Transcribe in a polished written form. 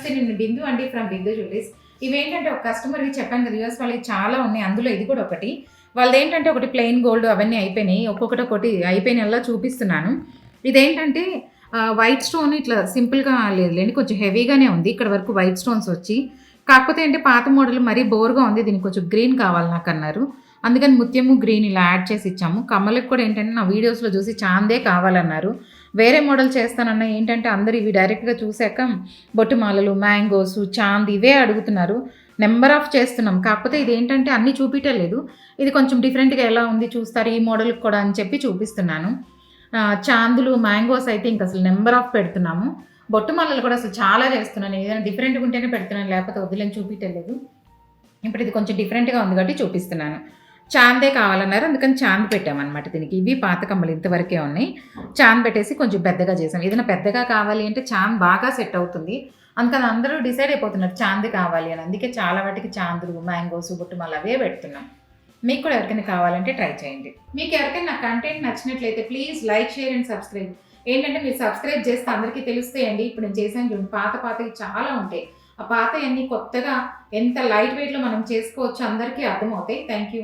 నమస్తే, నేను బిందు అండి ఫ్రమ్ బిందు జ్యువెలరీస్. ఇవేంటంటే ఒక కస్టమర్‌కి చెప్పాను కదా! యూఎస్ వాళ్ళవి చాలా ఉన్నాయి. అందులో ఇది కూడా ఒకటి. వాళ్ళదేంటంటే ఒకటి ప్లెయిన్ గోల్డ్ అవన్నీ అయిపోయినాయి. ఒక్కొక్కటి అయిపోయినల్లా చూపిస్తున్నాను. ఇదేంటంటే వైట్ స్టోన్ ఇట్లా సింపుల్‌గా లేదులెండి. కొంచెం హెవీగానే ఉంది. ఇక్కడ వరకు వైట్ స్టోన్స్ వచ్చి. కాకపోతే అంటే పాత మోడల్ మరీ బోర్‌గా ఉంది. దీనికి కొంచెం గ్రీన్ కావాలి నాకన్నారు. అందుకని ముత్యము, గ్రీన్ ఇలా యాడ్ చేసి ఇచ్చాము. కమ్మలకి కూడా ఏంటంటే నా వీడియోస్‌లో చూసి చాందే కావాలన్నారు. వేరే మోడల్ చేస్తానన్నా ఏంటంటే అందరూ ఇవి డైరెక్ట్‌గా చూసాక బొట్టుమాలలు, మ్యాంగోస్, చాంద్ ఇవే అడుగుతున్నారు. నంబర్ ఆఫ్ చేస్తున్నాం. కాకపోతే ఇదేంటంటే అన్నీ చూపియట్లేదు. ఇది కొంచెం డిఫరెంట్‌గా ఎలా ఉంది చూస్తారు ఈ మోడల్‌కి కూడా అని చెప్పి చూపిస్తున్నాను. చాందులు, మ్యాంగోస్ అయితే ఇంకసలు నంబర్ ఆఫ్ పెడుతున్నాము. బొట్టుమాలలు కూడా అసలు చాలా చేస్తున్నాను. ఏదైనా డిఫరెంట్‌గా ఉంటేనే పెడుతున్నాను. లేకపోతే వద్దులని చూపియట్లేదు. ఇప్పుడు ఇది కొంచెం డిఫరెంట్‌గా ఉంది కాబట్టి చూపిస్తున్నాను. చాందే కావాలన్నారు. అందుకని చాంద్ పెట్టామనమాట దీనికి. ఇవి పాత కమ్మలు ఇంతవరకే ఉన్నాయి. చాంద్ పెట్టేసి కొంచెం పెద్దగా చేసాం. ఏదైనా పెద్దగా కావాలి అంటే చాంద్ బాగా సెట్ అవుతుంది. అందుకని అందరూ డిసైడ్ అయిపోతున్నారు చాంద్ కావాలి అని. అందుకే చాలా వాటికి చాందులు, మ్యాంగోస్, బొట్టుమాల అవే పెడుతున్నాం. మీకు కూడా ఎవరికైనా కావాలంటే ట్రై చేయండి. మీకు ఎవరికైనా నా కంటెంట్ నచ్చినట్లయితే please like, share and subscribe. ఏంటంటే మీరు సబ్స్క్రైబ్ చేస్తే అందరికీ తెలుస్తాయండి. ఇప్పుడు నేను చేశాను చూడండి, పాతవి చాలా ఉంటాయి. ఆ పాతయన్నీ కొత్తగా ఎంత లైట్ వెయిట్‌లో మనం చేసుకోవచ్చో అందరికీ అర్థమవుతాయి. Thank you.